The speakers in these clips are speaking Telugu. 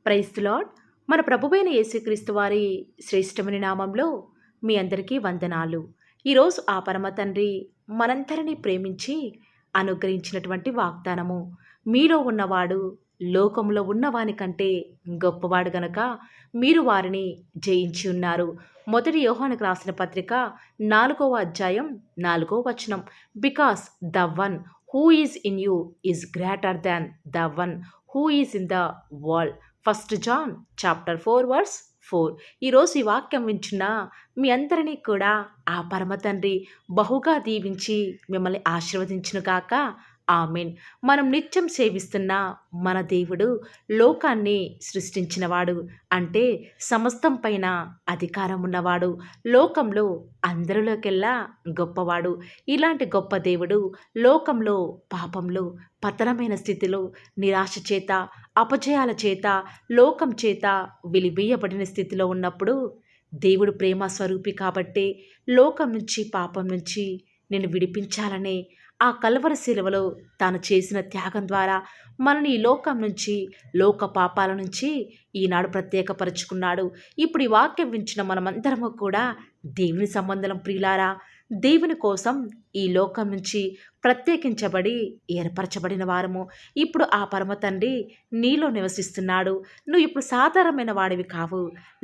Praise the lord. మన ప్రభువైన యేసుక్రీస్తు వారి శ్రేష్టమైన నామంలో మీ అందరికీ వందనాలు. ఈరోజు ఆ పరమ తండ్రి మనందరినీ ప్రేమించి అనుగ్రహించినటువంటి వాగ్దానము, మీలో ఉన్నవాడు లోకంలో ఉన్నవాని కంటే గొప్పవాడు గనక మీరు వారిని జయించి ఉన్నారు. మొదటి యోహానుకు రాసిన పత్రిక 4వ అధ్యాయం 4వ వచనం. Because the one who is in you is greater than the one who is in the world. 1 John chapter 4 verse 4. ఈరోజు ఈ వాక్యం వింటున్న మీ అందరినీ కూడా ఆ పరమ తండ్రి బహుగా దీవించి మిమ్మల్ని ఆశీర్వదించును గాక. ఆమేన్. మనం నిత్యం సేవిస్తున్న మన దేవుడు లోకాన్ని సృష్టించినవాడు, అంటే సమస్తం పైన అధికారం ఉన్నవాడు, లోకంలో అందరిలోకెల్లా గొప్పవాడు. ఇలాంటి గొప్ప దేవుడు లోకంలో పాపంలో పతనమైన స్థితిలో నిరాశ చేత అపజయాల చేత లోకం చేత వెలివేయబడిన స్థితిలో ఉన్నప్పుడు దేవుడు ప్రేమ స్వరూపి కాబట్టి లోకం నుంచి పాపం నుంచి నేను విడిపించాలనే ఆ కల్వరి శిలువలో తాను చేసిన త్యాగం ద్వారా మనని ఈ లోకం నుంచి లోక పాపాల నుంచి ఈనాడు ప్రత్యేకపరుచుకున్నాడు. ఇప్పుడు ఈ వాక్యం వించిన మనమందరము కూడా దేవుని సంబంధం ప్రియులారా, దేవుని కోసం ఈ లోకం నుంచి ప్రత్యేకించబడి ఏర్పరచబడిన వారము. ఇప్పుడు ఆ పరమ తండ్రి నీలో నివసిస్తున్నాడు. నువ్వు ఇప్పుడు సాధారణమైన వాడివి కావు.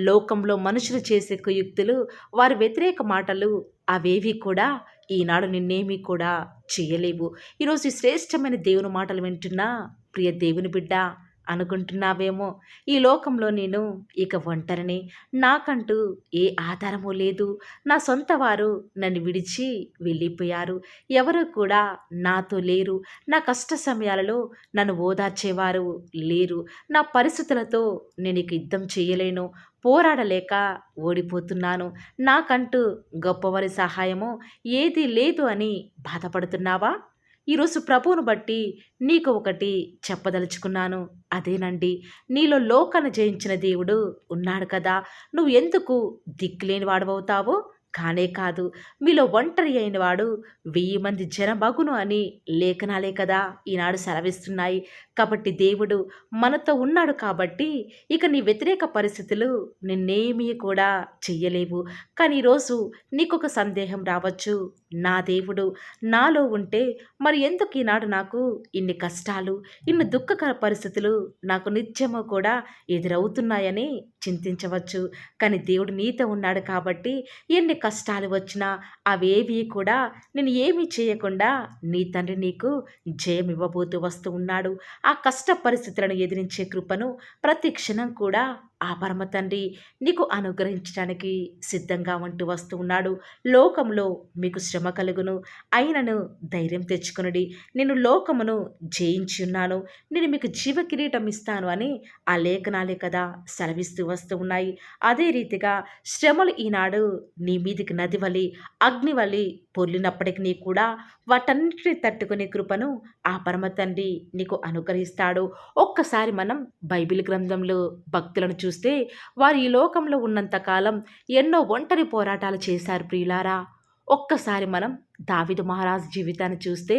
లోకంలో మనుషులు చేసే కుయుక్తులు, వారి వ్యతిరేక మాటలు అవేవి కూడా ఈనాడు నిన్నేమీ కూడా చేయలేవు. ఈరోజు ఈ శ్రేష్టమైన దేవుని మాటలు వింటున్నా ప్రియ దేవుని బిడ్డ అనుకుంటున్నావేమో, ఈ లోకంలో నేను ఇక ఒంటరిని, నాకంటూ ఏ ఆధారము లేదు, నా సొంత వారు నన్ను విడిచి వెళ్ళిపోయారు, ఎవరు కూడా నాతో లేరు, నా కష్ట సమయాలలో నన్ను ఓదార్చేవారు లేరు, నా పరిస్థితులతో నేను ఇక యుద్ధం చేయలేను, పోరాడలేక ఓడిపోతున్నాను, నాకంటూ గొప్పవారి సహాయము ఏదీ లేదు అని బాధపడుతున్నావా? ఈరోజు ప్రభువును బట్టి నీకు ఒకటి చెప్పదలుచుకున్నాను. అదేనండి, నీలో లోకాన్ని జయించిన దేవుడు ఉన్నాడు కదా. నువ్వు ఎందుకు దిక్కులేని వాడవవుతావో? కానే కాదు, మీలో ఒంటరి అయిన వాడు 1000 మంది జనమగును అని లేఖనాలే కదా ఈనాడు సెలవిస్తున్నాయి. కాబట్టి దేవుడు మనతో ఉన్నాడు కాబట్టి ఇక నీ వ్యతిరేక పరిస్థితులు నిన్నేమీ కూడా చెయ్యలేవు. కానీ ఈరోజు నీకొక సందేహం రావచ్చు, నా దేవుడు నాలో ఉంటే మరి ఎందుకు ఈనాడు నాకు ఇన్ని కష్టాలు, ఇన్ని దుఃఖకర పరిస్థితులు నాకు నిత్యము కూడా ఎదురవుతున్నాయని చింతించవచ్చు. కానీ దేవుడు నీతో ఉన్నాడు కాబట్టి ఎన్ని కష్టాలు వచ్చినా అవేవి కూడా నేను ఏమీ చేయకుండా నీ తండ్రి నీకు జయం ఇవ్వబోతూ వస్తూ ఉన్నాడు. ఆ కష్ట పరిస్థితులను ఎదిరించే కృపను ప్రతి క్షణం కూడా ఆ పరమ తండ్రి నీకు అనుగ్రహించడానికి సిద్ధంగా ఉంటూ వస్తూ ఉన్నాడు. లోకంలో మీకు శ్రమ కలుగును, అయినను ధైర్యం తెచ్చుకొనుడి, నేను లోకమును జయించి ఉన్నాను, నేను మీకు జీవ కిరీటం ఇస్తాను అని ఆ లేఖనాలే కదా సెలవిస్తూ వస్తూ ఉన్నాయి. అదే రీతిగా శ్రమలు ఈనాడు నీ మీదికి నది వలి అగ్ని వలి పొర్లినప్పటికీ కూడా వాటన్నిటిని తట్టుకునే కృపను ఆ పరమ తండ్రి నీకు అనుగ్రహిస్తాడు. ఒక్కసారి మనం బైబిల్ గ్రంథంలో భక్తులను చూస్తే వారు ఈ లోకంలో ఉన్నంతకాలం ఎన్నో ఒంటరి పోరాటాలు చేశారు ప్రియులారా. ఒక్కసారి మనం దావీదు మహారాజు జీవితాన్ని చూస్తే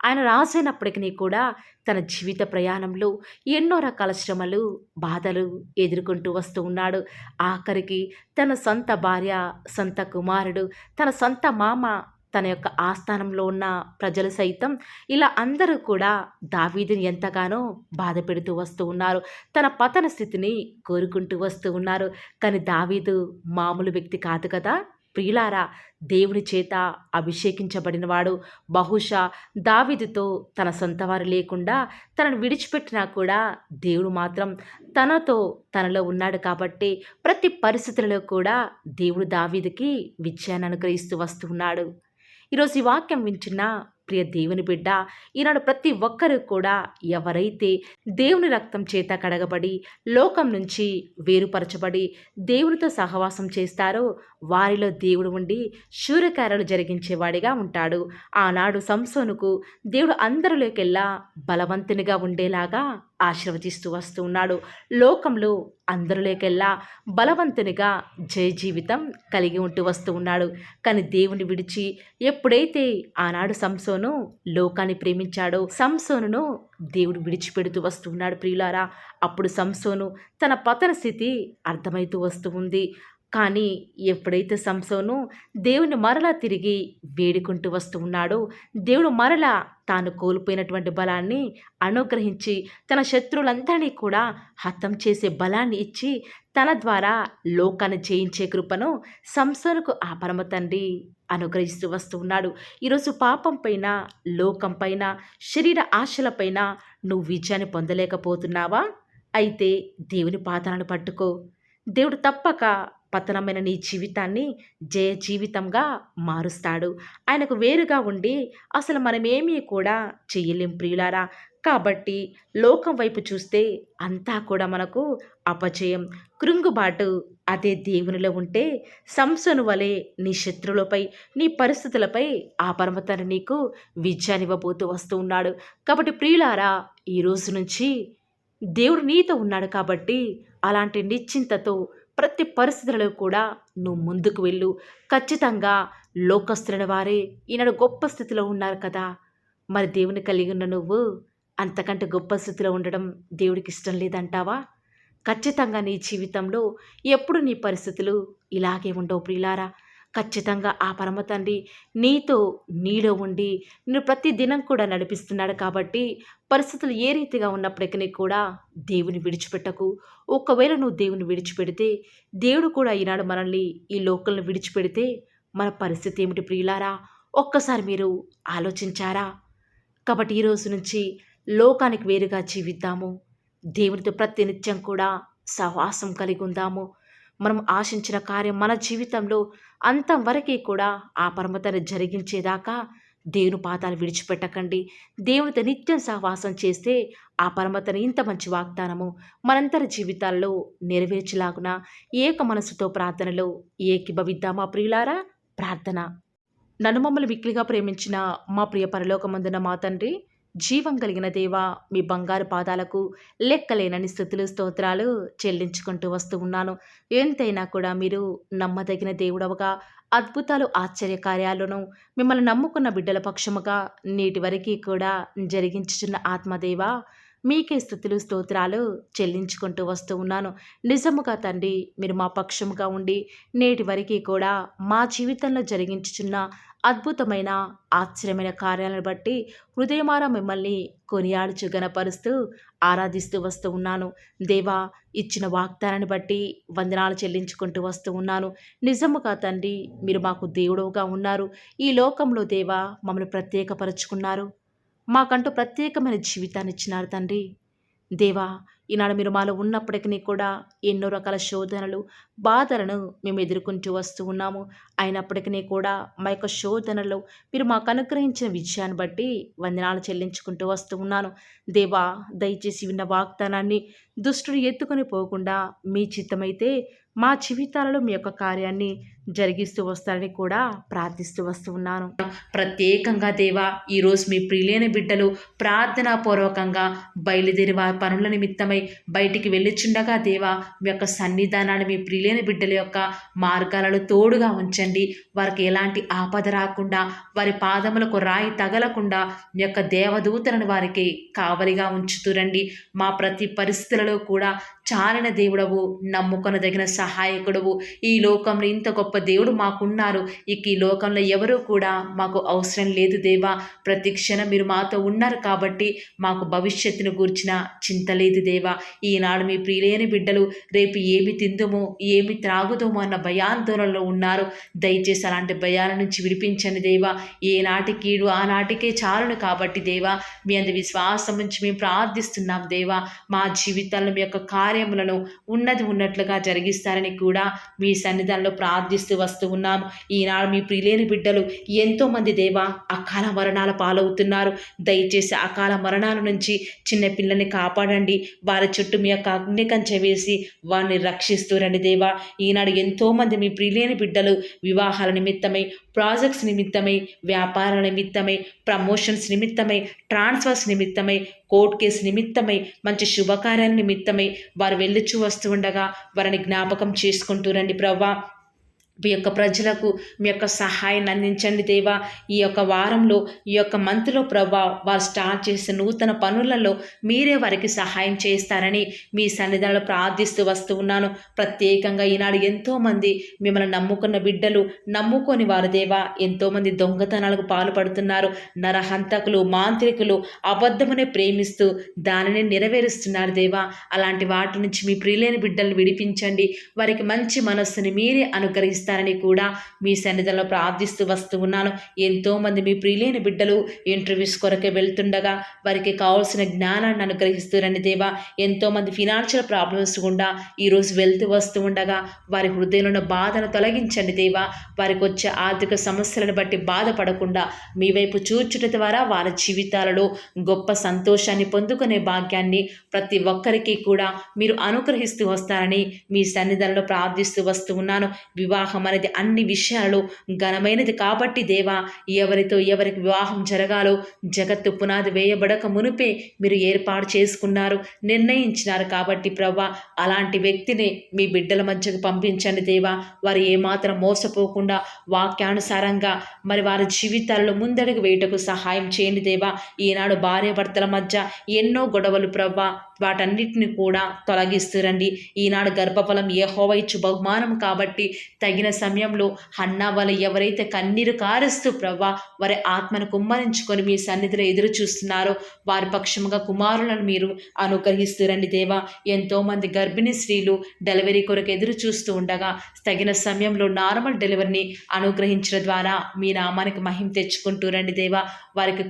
ఆయన రాసైనప్పటికీ కూడా తన జీవిత ప్రయాణంలో ఎన్నో రకాల శ్రమలు బాధలు ఎదుర్కొంటూ వస్తూ ఉన్నాడు. ఆఖరికి తన సొంత భార్య, సొంత కుమారుడు, తన సొంత మామ, తన యొక్క ఆస్థానంలో ఉన్న ప్రజలు సైతం ఇలా అందరూ కూడా దావీదుని ఎంతగానో బాధ పెడుతూ వస్తూ ఉన్నారు. తన పతన స్థితిని కోరుకుంటూ వస్తూ ఉన్నారు. కానీ దావీదు మామూలు వ్యక్తి కాదు కదా ప్రియులారా. దేవుని చేత అభిషేకించబడినవాడు. బహుశా దావీదుతో తన సొంతవారు లేకుండా తనను విడిచిపెట్టినా కూడా దేవుడు మాత్రం తనలో ఉన్నాడు కాబట్టి ప్రతి పరిస్థితులలో కూడా దేవుడు దావీదుకి విజయాన్ని అనుగ్రహిస్తూ వస్తూ ఉన్నాడు. ఈరోజు ఈ వాక్యం వింటున్న ప్రియ దేవుని బిడ్డ, ఈనాడు ప్రతి ఒక్కరూ కూడా ఎవరైతే దేవుని రక్తం చేత కడగబడి లోకం నుంచి వేరుపరచబడి దేవునితో సహవాసం చేస్తారో వారిలో దేవుడు ఉండి శూరకార్యాలు జరిగించేవాడిగా ఉంటాడు. ఆనాడు సంసోనుకు దేవుడు అందరిలోకెల్లా బలవంతునిగా ఉండేలాగా ఆశీర్వదిస్తూ వస్తూ ఉన్నాడు. లోకంలో అందరిలోకెల్లా బలవంతునిగా జయ జీవితం కలిగి ఉంటూ వస్తూ ఉన్నాడు. కానీ దేవుని విడిచి ఎప్పుడైతే ఆనాడు సంసోను లోకాన్ని ప్రేమించాడో సంసోనును దేవుడు విడిచిపెడుతూ వస్తూ ఉన్నాడు ప్రియులారా. అప్పుడు సంసోను తన పతన స్థితి అర్థమవుతూ వస్తూ ఉంది. కానీ ఎప్పుడైతే సంసోను దేవుని మరలా తిరిగి వేడుకుంటూ వస్తూ ఉన్నాడో దేవుడు మరలా తాను కోల్పోయినటువంటి బలాన్ని అనుగ్రహించి తన శత్రువులందరినీ కూడా హతం చేసే బలాన్ని ఇచ్చి తన ద్వారా లోకాన్ని జయించే కృపను సంసోనుకు ఆ పరమ తండ్రి అనుగ్రహిస్తూ వస్తూ ఉన్నాడు. ఈరోజు పాపం పైన, లోకం పైన, శరీర ఆశలపైన నువ్వు విజయాన్ని పొందలేకపోతున్నావా? అయితే దేవుని పాదాలను పట్టుకో. దేవుడు తప్పక పతనమైన నీ జీవితాన్ని జయ జీవితంగా మారుస్తాడు. ఆయనకు వేరుగా ఉండి అసలు మనమేమీ కూడా చెయ్యలేం ప్రియులారా. కాబట్టి లోకం వైపు చూస్తే అంతా కూడా మనకు అపజయం, కృంగుబాటు. అదే దేవునిలో ఉంటే సంసోను వలె నీ శత్రువులపై, నీ పరిస్థితులపై ఆ పరమతను నీకు విజయాన్నివ్వబోతూ వస్తూ ఉన్నాడు. కాబట్టి ప్రియులారా, ఈ రోజు నుంచి దేవుడు నీతో ఉన్నాడు కాబట్టి అలాంటి నిశ్చింతతో ప్రతి పరిస్థితులలో కూడా నువ్వు ముందుకు వెళ్ళు. ఖచ్చితంగా లోకస్తులైన వారే ఈనాడు గొప్ప స్థితిలో ఉన్నారు కదా. మరి దేవుని కలిగి ఉన్న నువ్వు అంతకంటే గొప్ప స్థితిలో ఉండడం దేవుడికి ఇష్టం లేదంటావా? ఖచ్చితంగా నీ జీవితంలో ఎప్పుడు నీ పరిస్థితులు ఇలాగే ఉండవు ప్రియులారా. ఖచ్చితంగా ఆ పరమ తండ్రి నీలో ఉండి నిన్ను ప్రతి దినం కూడా నడిపిస్తున్నాడు. కాబట్టి పరిస్థితులు ఏ రీతిగా ఉన్నప్పటికీ కూడా దేవుని విడిచిపెట్టకు. ఒకవేళ నువ్వు దేవుని విడిచిపెడితే దేవుడు కూడా ఈనాడు మనల్ని ఈ లోకల్ని విడిచిపెడితే మన పరిస్థితి ఏమిటి ప్రియులారా? ఒక్కసారి మీరు ఆలోచించారా? కాబట్టి ఈరోజు నుంచి లోకానికి వేరుగా జీవిద్దాము. దేవునితో ప్రతినిత్యం కూడా సహవాసం కలిగి ఉందాము. మనం ఆశించిన కార్యం మన జీవితంలో అంతం వరకే కూడా ఆ పరమతను జరిగించేదాకా దేవుని పాదాలు విడిచిపెట్టకండి. దేవునితో నిత్యం సహవాసం చేస్తే ఆ పరమతను ఇంత మంచి వాగ్దానము మనందరి జీవితాల్లో నెరవేర్చలాగున ఏక మనసుతో ప్రార్థనలో ఏకీభవిద్దామా ప్రియులారా? ప్రార్థన. నన్ను మమ్మల్ని మిక్కిలిగా ప్రేమించిన మా ప్రియ పరలోకమందున మా తండ్రి, జీవం కలిగిన దేవా, మీ బంగారు పాదాలకు లెక్కలేనని స్తుతులు స్తోత్రాలు చెల్లించుకుంటూ వస్తూ ఉన్నాను. ఎంతైనా కూడా మీరు నమ్మదగిన దేవుడవగా, అద్భుతాలు ఆశ్చర్యకార్యాలను మిమ్మల్ని నమ్ముకున్న బిడ్డల పక్షముగా నేటి వరకు కూడా జరిగించుచున్న ఆత్మదేవా, మీకే స్తుతులు స్తోత్రాలు చెల్లించుకుంటూ వస్తూ ఉన్నాను. నిజముగా తండ్రి, మీరు మా పక్షముగా ఉండి నేటి వరకు కూడా మా జీవితంలో జరిగించుచున్న అద్భుతమైన ఆశ్చర్యమైన కార్యాలను బట్టి హృదయమారా మిమ్మల్ని కొనియాడుచు గణపరుస్తూ ఆరాధిస్తూ వస్తూ ఉన్నాను. దేవా, ఇచ్చిన వాగ్దానాన్ని బట్టి వందనాలు చెల్లించుకుంటూ వస్తూ ఉన్నాను. నిజముగా తండ్రి, మీరు మాకు దేవుడుగా ఉన్నారు. ఈ లోకంలో దేవా మమ్మల్ని ప్రత్యేకపరుచుకున్నారు. మాకంటూ ప్రత్యేకమైన జీవితాన్ని ఇచ్చినారు తండ్రి. దేవా, ఈనాడు మీరు మాలో ఉన్నప్పటికీ కూడా ఎన్నో రకాల శోధనలు, బాధలను మేము ఎదుర్కొంటూ వస్తూ ఉన్నాము. అయినప్పటికీ కూడా మా యొక్క శోధనలో మీరు మాకు అనుగ్రహించిన విజయాన్ని బట్టి వందనాలు చెల్లించుకుంటూ వస్తూ ఉన్నాను. దేవా, దయచేసి విన్న వాగ్దానాన్ని దుష్టుడు ఎత్తుకొని పోకుండా మీ చిత్తమైతే మా జీవితాలలో మీ యొక్క కార్యాన్ని జరిగిస్తూ వస్తారని కూడా ప్రార్థిస్తూ వస్తూ ఉన్నాను. ప్రత్యేకంగా దేవా, ఈరోజు మీ ప్రియులైన బిడ్డలు ప్రార్థనాపూర్వకంగా బయలుదేరి వారి పనుల నిమిత్తమై బయటికి వెళ్ళిచుండగా దేవా, మీ యొక్క సన్నిధానాన్ని మీ ప్రియులైన బిడ్డల యొక్క మార్గాలలో తోడుగా ఉంచండి. వారికి ఎలాంటి ఆపద రాకుండా, వారి పాదములకు రాయి తగలకుండా మీ యొక్క దేవదూతలను వారికి కావలిగా ఉంచుతురండి. మా ప్రతి పరిస్థితులలో కూడా చాలిన దేవుడవు, నమ్ముకొనదగిన సహాయకుడవు. ఈ లోకంలో ఇంత గొప్ప దేవుడు మాకున్నారు. ఇక ఈ లోకంలో ఎవరూ కూడా మాకు అవసరం లేదు దేవా. ప్రతి క్షణం మీరు మాతో ఉన్నారు కాబట్టి మాకు భవిష్యత్తును గూర్చిన చింత లేదు దేవా. ఈనాడు మీ ప్రియులైన బిడ్డలు రేపు ఏమి తిందుమో, ఏమి త్రాగుదామో అన్న భయాందోళనలో ఉన్నారు. దయచేసి అలాంటి భయాల నుంచి విడిపించండి దేవా. ఏనాటి కీడు ఆనాటికే చాలును కాబట్టి దేవా, మీ అందు విశ్వాసం నుంచి మేము ప్రార్థిస్తున్నాం దేవా. మా జీవితాల్లో మీ యొక్క కార్యములను ఉన్నట్లుగా జరిగిస్తారని కూడా మీ సన్నిధానంలో ప్రార్థిస్తూ వస్తూ ఉన్నాము. ఈనాడు మీ ప్రియులైన బిడ్డలు ఎంతోమంది దేవా అకాల మరణాల పాలవుతున్నారు. దయచేసి అకాల మరణాల నుంచి చిన్న పిల్లల్ని కాపాడండి. వారి వారి చుట్టూ మీ యొక్క అగ్ని కంచె వేసి వారిని రక్షిస్తూ రండి దేవా. ఈనాడు ఎంతోమంది మీ ప్రియులైన బిడ్డలు వివాహాల నిమిత్తమై, ప్రాజెక్ట్స్ నిమిత్తమై, వ్యాపారాల నిమిత్తమై, ప్రమోషన్స్ నిమిత్తమై, ట్రాన్స్ఫర్స్ నిమిత్తమై, కోర్ట్ కేసు నిమిత్తమై, మంచి శుభకార్యాల నిమిత్తమై వారు వెళ్ళుచూ వస్తూ ఉండగా వారిని జ్ఞాపకం చేసుకుంటూ రండి ప్రవ్వా. మీ యొక్క ప్రజలకు మీ యొక్క సహాయాన్ని అందించండి దేవా. ఈ యొక్క వారంలో, ఈ యొక్క మంత్లో ప్రభా, వారు స్టార్ట్ చేసే నూతన పనులలో మీరే వారికి సహాయం చేస్తారని మీ సన్నిధానంలో ప్రార్థిస్తూ వస్తూ ఉన్నాను. ప్రత్యేకంగా ఈనాడు ఎంతోమంది మిమ్మల్ని నమ్ముకున్న బిడ్డలు, నమ్ముకొని వారు దేవా ఎంతోమంది దొంగతనాలకు పాల్పడుతున్నారు. నరహంతకులు, మాంత్రికులు అబద్ధమునే ప్రేమిస్తూ దానిని నెరవేరుస్తున్నారు దేవా. అలాంటి వాటి నుంచి మీ ప్రియులైన బిడ్డలను విడిపించండి. వారికి మంచి మనస్సుని మీరే అనుగ్రహిస్తారు కూడా మీ సన్నిధిలో ప్రార్థిస్తూ వస్తూ ఉన్నాను. ఎంతోమంది మీ ప్రియులైన బిడ్డలు ఇంటర్వ్యూస్ కొరకే వెళ్తుండగా వారికి కావాల్సిన జ్ఞానాన్ని అనుగ్రహిస్తూరండి దేవా. ఎంతోమంది ఫినాన్షియల్ ప్రాబ్లమ్స్ గుండా ఈరోజు వెళ్తూ వస్తూ ఉండగా వారి హృదయంలో బాధను తొలగించండి దేవా. వారికి వచ్చే ఆర్థిక సమస్యలను బట్టి బాధపడకుండా మీ వైపు చూచుట ద్వారా వారి జీవితాలలో గొప్ప సంతోషాన్ని పొందుకునే భాగ్యాన్ని ప్రతి ఒక్కరికి కూడా మీరు అనుగ్రహిస్తూ వస్తారని మీ సన్నిధిలో ప్రార్థిస్తూ వస్తూ ఉన్నాను. వివాహం అనేది అన్ని విషయాలలో ఘనమైనది కాబట్టి దేవా, ఎవరికి వివాహం జరగాలో జగత్తు పునాది వేయబడక మునిపే మీరు ఏర్పాటు చేసుకున్నారు, నిర్ణయించినారు కాబట్టి ప్రభా, అలాంటి వ్యక్తిని మీ బిడ్డల మధ్యకు పంపించండి దేవా. వారు ఏమాత్రం మోసపోకుండా వాక్యానుసారంగా మరి వారి జీవితాల్లో ముందడుగు వేయటకు సహాయం చేయండి దేవా. ఈనాడు భార్యాభర్తల మధ్య ఎన్నో గొడవలు ప్రభా, వాటన్నిటిని కూడా తొలగిస్తురండి. ఈనాడు గర్భఫలం యెహోవా ఇచ్చు బహుమానం కాబట్టి తగిన సమయంలో హన్నా వలె ఎవరైతే కన్నీరు కారుస్తూ ప్రభా వారి ఆత్మను కుమ్మరించుకొని మీ సన్నిధిలో ఎదురు చూస్తున్నారో వారి పక్షముగా కుమారులను మీరు అనుగ్రహిస్తురండి దేవా. ఎంతోమంది గర్భిణీ స్త్రీలు డెలివరీ కొరకు ఎదురు చూస్తూ ఉండగా తగిన సమయంలో నార్మల్ డెలివరీని అనుగ్రహించడం ద్వారా మీ నామానికి మహిమ తెచ్చుకుంటూ రండి దేవా. వారికి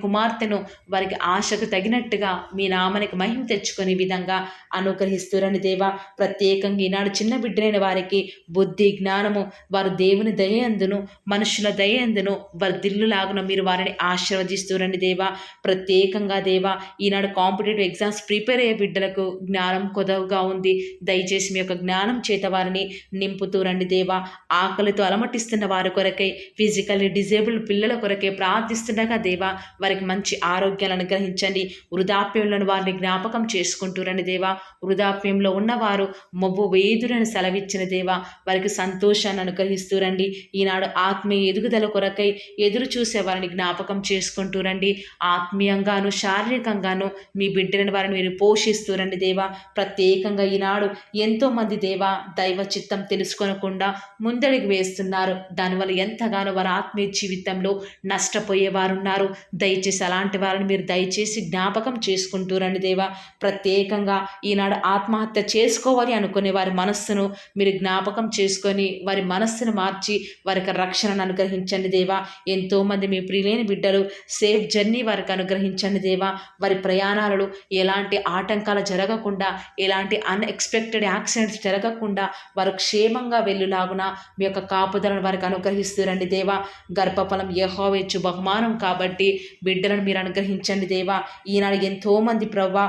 కుమార్తెను వారికి ఆశకు తగినట్టుగా మీ నామానికి మహిమ తెచ్చుకునే విధంగా అనుగ్రహిస్తురండి దేవా. ప్రత్యేకంగా ఈనాడు చిన్న బిడ్డలైన వారికి బుద్ధి, జ్ఞానము, వారు దేవుని దయందును మనుషుల దయందును వర్ధిల్లులాగున మీరు వారిని ఆశీర్వదిస్తురండి దేవా. ప్రత్యేకంగా దేవా, ఈనాడు కాంపిటేటివ్ ఎగ్జామ్స్ ప్రిపేర్ అయ్యే బిడ్డలకు జ్ఞానం కొదవగా ఉంది. దయచేసి మీ యొక్క జ్ఞానం చేత వారిని నింపుతూ రండి దేవా. ఆకలితో అలమటిస్తున్న వారి కొరకై, ఫిజికల్లీ డిజేబుల్డ్ పిల్లల కొరకై ప్రార్థిస్తుండగా దేవా వారికి మంచి ఆరోగ్యాలను అనుగ్రహించండి. వృద్ధాప్యంలో వారిని జ్ఞాపకం చేసుకుంటూ రండి దేవా. వృద్ధాప్యంలో ఉన్నవారు మొవ్వు వేదురని సెలవిచ్చిన దేవా వారికి సంతోషాన్ని అనుగ్రహిస్తూ రండి. ఈనాడు ఆత్మీయ ఎదుగుదల కొరకై ఎదురు చూసే వారిని జ్ఞాపకం చేసుకుంటూ రండి. ఆత్మీయంగాను శారీరకంగాను మీ బిడ్డలను వారిని మీరు పోషిస్తూ రండి దేవా. ప్రత్యేకంగా ఈనాడు ఎంతోమంది దేవా దైవ చిత్తం తెలుసుకోనకుండా ముందడుగు వేస్తున్నారు. దానివల్ల ఎంతగానో వారి ఆత్మీయ జీవితంలో నష్టపోయేవారు ఉన్నారు. దయచేసి అలాంటి వారిని మీరు దయచేసి జ్ఞాపకం చేసుకుంటూ రండి దేవా. ప్రత్యేకంగా ఈనాడు ఆత్మహత్య చేసుకోవాలి అనుకునే వారి మనస్సును మీరు జ్ఞాపకం చేసుకొని వారి మనస్సును మార్చి వారికి రక్షణను అనుగ్రహించండి దేవా. ఎంతోమంది మీ ప్రియులైన బిడ్డలు సేఫ్ జర్నీ వారికి అనుగ్రహించండి దేవా. వారి ప్రయాణాలలో ఎలాంటి ఆటంకాలు జరగకుండా, ఎలాంటి అన్ఎక్స్పెక్టెడ్ యాక్సిడెంట్స్ జరగకుండా వారు క్షేమంగా వెళ్ళులాగున మీ యొక్క కాపుదలను వారికి అనుగ్రహిస్తూ రండి దేవా. గర్భఫలం యెహోవా ఇచ్చు బహుమానం కాబట్టి బిడ్డలను మీరు అనుగ్రహించండి దేవా. ఈనాడు ఎంతోమంది ప్రవ్వా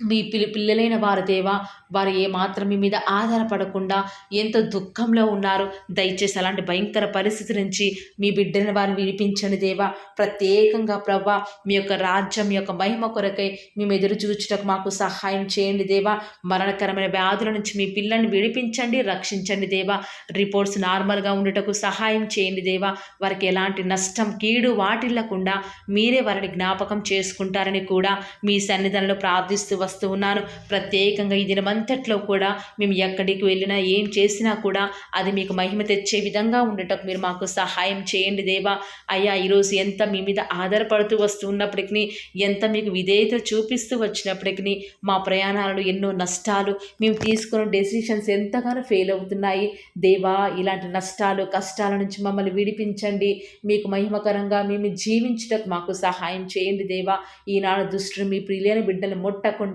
మీ పిల్లలైన వారు దేవా, వారు ఏమాత్రం మీ మీద ఆధారపడకుండా ఎంతో దుఃఖంలో ఉన్నారు. దయచేసి అలాంటి భయంకర పరిస్థితి నుంచి మీ బిడ్డని వారిని విడిపించండి దేవా. ప్రత్యేకంగా ప్రవ్వా మీ యొక్క రాజ్యం, మీ యొక్క మహిమ కొరకై మేము ఎదురు చూచుటకు మాకు సహాయం చేయండి దేవా. మరణకరమైన వ్యాధుల నుంచి మీ పిల్లల్ని విడిపించండి, రక్షించండి దేవా. రిపోర్ట్స్ నార్మల్గా ఉండటకు సహాయం చేయండి దేవా. వారికి ఎలాంటి నష్టం, కీడు వాటిల్లకుండా మీరే వారిని జ్ఞాపకం చేసుకుంటారని కూడా మీ సన్నిధానంలో ప్రార్థిస్తూ వస్తూ ఉన్నాను. ప్రత్యేకంగా ఈ దినమంతట్లో కూడా మేము ఎక్కడికి వెళ్ళినా ఏం చేసినా కూడా అది మీకు మహిమ తెచ్చే విధంగా ఉండటం మీరు మాకు సహాయం చేయండి దేవా. అయ్యా, ఈరోజు ఎంత మీ మీద ఆధారపడుతూ వస్తూ ఉన్నప్పటికీ, ఎంత మీకు విధేయత చూపిస్తూ వచ్చినప్పటికీ మా ప్రయాణాలలో ఎన్నో నష్టాలు, మేము తీసుకున్న డెసిషన్స్ ఎంతగానో ఫెయిల్ అవుతున్నాయి దేవా. ఇలాంటి నష్టాలు, కష్టాల నుంచి మమ్మల్ని విడిపించండి. మీకు మహిమకరంగా మేము జీవించటకు మాకు సహాయం చేయండి దేవా. ఈనాడు దుష్టుడు మీ ప్రియులైన బిడ్డలు ముట్టకుండా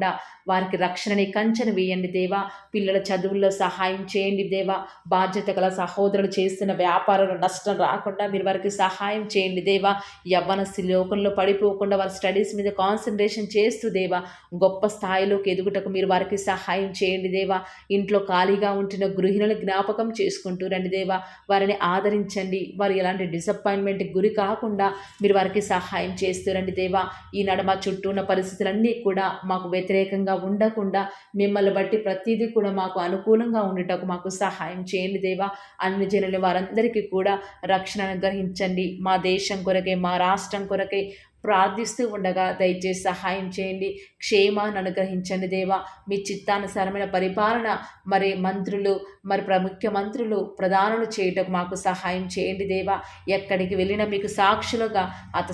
వారికి రక్షణని కంచెను వేయండి దేవా. పిల్లల చదువుల్లో సహాయం చేయండి దేవా. బాధ్యత గల సహోదరులు చేస్తున్న వ్యాపారంలో నష్టం రాకుండా మీరు వారికి సహాయం చేయండి దేవా. యవ్వనస్తు లోకంలో పడిపోకుండా వారి స్టడీస్ మీద కాన్సన్ట్రేషన్ చేస్తూ దేవా గొప్ప స్థాయిలోకి ఎదుగుటకు మీరు వారికి సహాయం చేయండి దేవా. ఇంట్లో ఖాళీగా ఉంటున్న గృహిణులను జ్ఞాపకం చేసుకుంటూ రండి దేవా. వారిని ఆదరించండి. వారు ఎలాంటి డిసప్పాయింట్మెంట్కి గురి కాకుండా మీరు వారికి సహాయం చేస్తూ రండి దేవా. ఈనాడు మా చుట్టూ ఉన్న పరిస్థితులన్నీ కూడా మాకు వ్యతిరేకంగా ఉండకుండా మిమ్మల్ని బట్టి ప్రతిదీ కూడా మాకు అనుకూలంగా ఉండటకు మాకు సహాయం చేయండి దేవా. అన్ని జనులు వారందరికీ కూడా రక్షణ అనుగ్రహించండి. మా దేశం కొరకే, మా రాష్ట్రం కొరకే ప్రార్థిస్తూ ఉండగా దయచేసి సహాయం చేయండి. క్షేమాన్ని అనుగ్రహించండి దేవా. మీ చిత్తానుసారమైన పరిపాలన మరి మంత్రులు, మరి ముఖ్యమంత్రులు, ప్రధానులు చేయటకు మాకు సహాయం చేయండి దేవా. ఎక్కడికి వెళ్ళినా మీకు సాక్షులుగా,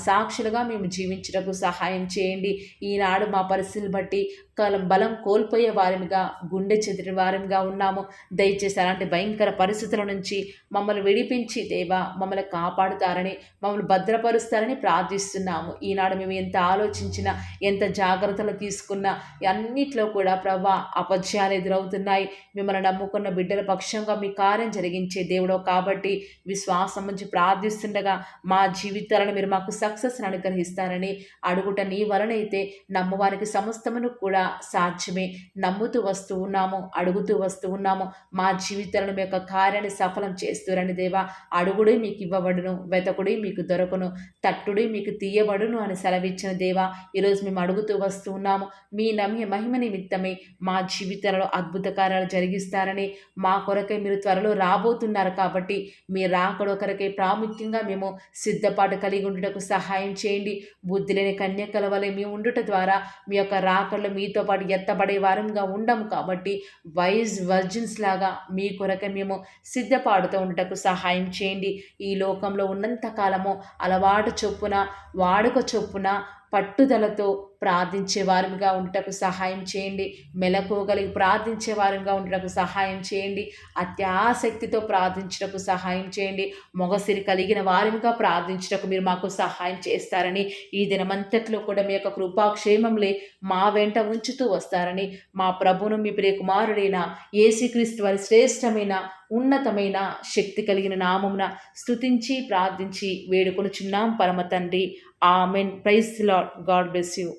సాక్షులుగా మేము జీవించటకు సహాయం చేయండి. ఈనాడు మా పరిస్థితులు బట్టి బలం కోల్పోయే వారిగా, గుండె చెదిరిన వారిగా ఉన్నాము. దయచేసి అలాంటి భయంకర పరిస్థితుల నుంచి మమ్మల్ని విడిపించి దేవా మమ్మల్ని కాపాడుతారని, మమ్మల్ని భద్రపరుస్తారని ప్రార్థిస్తున్నాము. ఈనాడు మేము ఎంత ఆలోచించినా, ఎంత జాగ్రత్తలు తీసుకున్నా అన్నిట్లో కూడా ప్రభా అపజయాలు ఎదురవుతున్నాయి. మిమ్మల్ని నమ్ముకున్న బిడ్డల పక్షంగా మీ కార్యం జరిగించే దేవుడో కాబట్టి విశ్వాసం నుంచి ప్రార్థిస్తుండగా మా జీవితాలను మీరు మాకు సక్సెస్ని అనుగ్రహిస్తారని అడుగుట నీ వలనైతే నమ్మవారికి సమస్తమును కూడా సాధ్యమే. నమ్ముతూ వస్తూ ఉన్నాము, అడుగుతూ వస్తూ ఉన్నాము. మా జీవితాలను మీ యొక్క కార్యాన్ని సఫలం చేస్తూరండి దేవా. అడుగుడే మీకు ఇవ్వబడును, వెతకుడే మీకు దొరకను, తట్టుడే మీకు తీయబడును అని సెలవిచ్చిన దేవా. ఈరోజు మేము అడుగుతూ వస్తూ ఉన్నాము. మీ మహిమ నిమిత్తమే మా జీవితాలలో అద్భుత కార్యాలు జరిగిస్తారని, మా కొరకై మీరు త్వరలో రాబోతున్నారు కాబట్టి మీ రాకడ కొరకై ప్రాముఖ్యంగా మేము సిద్ధపాటు కలిగి ఉండుటకు సహాయం చేయండి. బుద్ధి లేని కన్యకల వలె మేము ఉండుట ద్వారా మీ యొక్క రాకడలో మీతో పాటు ఎత్తబడే వారంగా ఉండము కాబట్టి వర్జిన్స్ లాగా మీ కొరకై మేము సిద్ధపాడుతూ ఉండటకు సహాయం చేయండి. ఈ లోకంలో ఉన్నంత కాలము అలవాటు చొప్పున, వాడుక చొప్పున, పట్టుదలతో ప్రార్థించే వారిగా ఉండటకు సహాయం చేయండి. మెలకువగలిగి ప్రార్థించే వారిగా ఉండటకు సహాయం చేయండి. అత్యాసక్తితో ప్రార్థించటకు సహాయం చేయండి. మొగసిరి కలిగిన వారిగా ప్రార్థించటకు మీరు మాకు సహాయం చేస్తారని, ఈ దినమంతట్లో కూడా మీ యొక్క కృపాక్షేమంలే మా వెంట ఉంచుతూ వస్తారని, మా ప్రభును మీ ప్రియ కుమారుడైన యేసుక్రీస్తు వారి శ్రేష్టమైన ఉన్నతమైన శక్తి కలిగిన నామమున స్తుతించి ప్రార్థించి వేడుకొనుచున్నాం పరమ తండ్రి. Amen. Praise the Lord. God bless you.